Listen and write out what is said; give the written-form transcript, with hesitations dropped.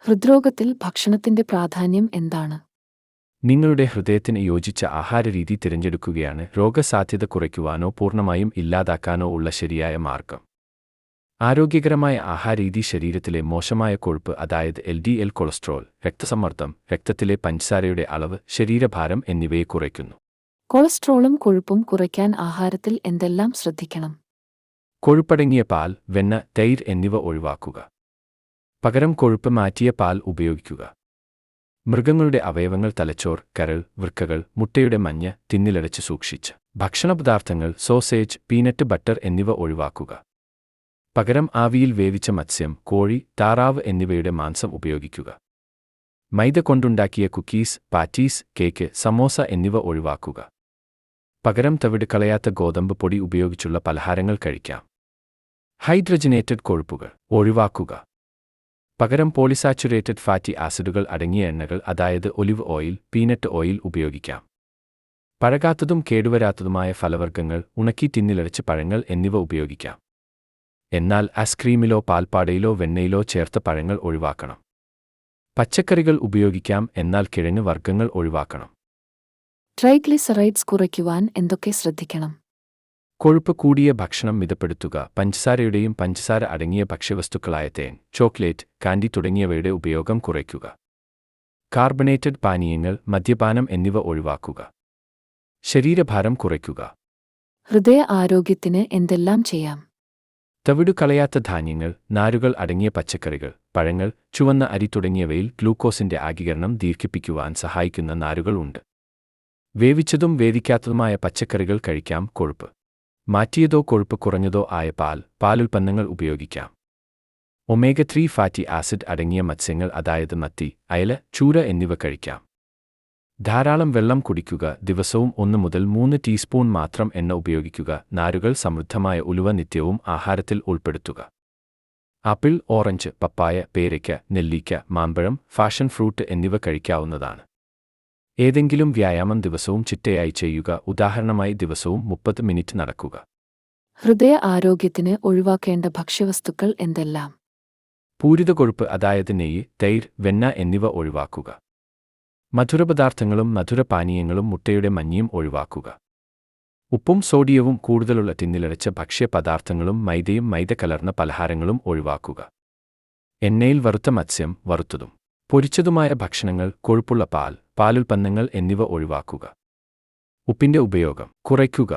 ഹൃദ്രോഗത്തിൽ ഭക്ഷണത്തിന്റെ പ്രാധാന്യം എന്താണ്? നിങ്ങളുടെ ഹൃദയത്തിന് യോജിച്ച ആഹാരരീതി തിരഞ്ഞെടുക്കുകയാണ് രോഗസാധ്യത കുറയ്ക്കുവാനോ പൂർണ്ണമായും ഇല്ലാതാക്കാനോ ഉള്ള ശരിയായ മാർഗം. ആരോഗ്യകരമായ ആഹാരരീതി ശരീരത്തിലെ മോശമായ കൊഴുപ്പ്, അതായത് LDL കൊളസ്ട്രോൾ, രക്തസമ്മർദ്ദം, രക്തത്തിലെ പഞ്ചസാരയുടെ അളവ്, ശരീരഭാരം എന്നിവയെ കുറയ്ക്കുന്നു. കൊളസ്ട്രോളും കൊഴുപ്പും കുറയ്ക്കാൻ ആഹാരത്തിൽ എന്തെല്ലാം ശ്രദ്ധിക്കണം? കൊഴുപ്പടങ്ങിയ പാൽ, വെണ്ണ, തൈര് എന്നിവ ഒഴിവാക്കുക. പകരം കൊഴുപ്പ് മാറ്റിയ പാൽ ഉപയോഗിക്കുക. മൃഗങ്ങളുടെ അവയവങ്ങൾ, തലച്ചോർ, കരൾ, വൃക്കകൾ, മുട്ടയുടെ മഞ്ഞ തിന്നിലടച്ച് സൂക്ഷിച്ച് ഭക്ഷണപദാർത്ഥങ്ങൾ, സോസേജ്, പീനട്ട് ബട്ടർ എന്നിവ ഒഴിവാക്കുക. പകരം ആവിയിൽ വേവിച്ച മത്സ്യം, കോഴി, താറാവ് എന്നിവയുടെ മാംസം ഉപയോഗിക്കുക. മൈദ കൊണ്ടുണ്ടാക്കിയ കുക്കീസ്, പാറ്റീസ്, കേക്ക്, സമോസ എന്നിവ ഒഴിവാക്കുക. പകരം തവിട് കളയാത്ത ഗോതമ്പ് പൊടി ഉപയോഗിച്ചുള്ള പലഹാരങ്ങൾ കഴിക്കാം. ഹൈഡ്രജനേറ്റഡ് കൊഴുപ്പുകൾ ഒഴിവാക്കുക. പകരം പോളിസാച്ചുറേറ്റഡ് ഫാറ്റി ആസിഡുകൾ അടങ്ങിയ എണ്ണകൾ, അതായത് ഒലിവ് ഓയിൽ, പീനട്ട് ഓയിൽ ഉപയോഗിക്കാം. പഴകാത്തതും കേടുവരാത്തതുമായ ഫലവർഗ്ഗങ്ങൾ, ഉണക്കി തിന്നിലടച്ച് പഴങ്ങൾ എന്നിവ ഉപയോഗിക്കാം. എന്നാൽ ഐസ്ക്രീമിലോ പാൽപ്പാടയിലോ വെണ്ണയിലോ ചേർത്ത പഴങ്ങൾ ഒഴിവാക്കണം. പച്ചക്കറികൾ ഉപയോഗിക്കാം, എന്നാൽ കിഴങ്ങ് വർഗ്ഗങ്ങൾ ഒഴിവാക്കണം. ട്രൈഗ്ലിസറൈഡ്സ് കുറയ്ക്കുവാൻ എന്തൊക്കെ ശ്രദ്ധിക്കണം? കൊഴുപ്പ് കൂടിയ ഭക്ഷണം മിതപ്പെടുത്തുക. പഞ്ചസാരയുടെയും പഞ്ചസാര അടങ്ങിയ ഭക്ഷ്യവസ്തുക്കളായ തേൻ, ചോക്ലേറ്റ്, കാൻഡി തുടങ്ങിയവയുടെ ഉപയോഗം കുറയ്ക്കുക. കാർബണേറ്റഡ് പാനീയങ്ങൾ, മദ്യപാനം എന്നിവ ഒഴിവാക്കുക. ശരീരഭാരം കുറയ്ക്കുക. ഹൃദയ ആരോഗ്യത്തിന് എന്തെല്ലാം ചെയ്യാം? തവിടു കളയാത്ത ധാന്യങ്ങൾ, നാരുകൾ അടങ്ങിയ പച്ചക്കറികൾ, പഴങ്ങൾ, ചുവന്ന അരി തുടങ്ങിയവയിൽ ഗ്ലൂക്കോസിന്റെ ആഗിരണം ദീർഘിപ്പിക്കുവാൻ സഹായിക്കുന്ന നാരുകൾ ഉണ്ട്. വേവിച്ചതും വേവിക്കാത്തതുമായ പച്ചക്കറികൾ കഴിക്കാം. കൊഴുപ്പ് മാറ്റിയതോ കൊഴുപ്പ് കുറഞ്ഞതോ ആയ പാലുൽപ്പന്നങ്ങൾ ഉപയോഗിക്കാം. ഒമേഗ-3 ഫാറ്റി ആസിഡ് അടങ്ങിയ മത്സ്യങ്ങൾ, അതായത് മത്തി, അയല, ചൂര എന്നിവ കഴിക്കാം. ധാരാളം വെള്ളം കുടിക്കുക. ദിവസവും 1 മുതൽ 3 ടീസ്പൂൺ മാത്രം എണ്ണ ഉപയോഗിക്കുക. നാരുകൾ സമൃദ്ധമായ ഉലുവ നിത്യവും ആഹാരത്തിൽ ഉൾപ്പെടുത്തുക. ആപ്പിൾ, ഓറഞ്ച്, പപ്പായ, പേരയ്ക്ക, നെല്ലിക്ക, മാമ്പഴം, ഫാഷൻ ഫ്രൂട്ട് എന്നിവ കഴിക്കാവുന്നതാണ്. ഏതെങ്കിലും വ്യായാമം ദിവസവും ചിട്ടയായി ചെയ്യുക. ഉദാഹരണമായി ദിവസവും 30 മിനിറ്റ് നടക്കുക. ഹൃദയ ആരോഗ്യത്തിന് ഒഴിവാക്കേണ്ട ഭക്ഷ്യവസ്തുക്കൾ എന്തെല്ലാം? പൂരിത കൊഴുപ്പ്, അതായത് നെയ്യ്, തൈര്, വെണ്ണ എന്നിവ ഒഴിവാക്കുക. മധുരപദാർത്ഥങ്ങളും മധുരപാനീയങ്ങളും, മുട്ടയുടെ മഞ്ഞയും ഒഴിവാക്കുക. ഉപ്പും സോഡിയവും കൂടുതലുള്ള തിന്നിലടച്ച ഭക്ഷ്യപദാർത്ഥങ്ങളും മൈദയും മൈദ കലർന്ന പലഹാരങ്ങളും ഒഴിവാക്കുക. എണ്ണയിൽ വറുത്ത മത്സ്യം, വറുത്തതും പൊരിച്ചതുമായ ഭക്ഷണങ്ങൾ, കൊഴുപ്പുള്ള പാലുൽപ്പന്നങ്ങൾ എന്നിവ ഒഴിവാക്കുക. ഉപ്പിന്റെ ഉപയോഗം കുറയ്ക്കുക.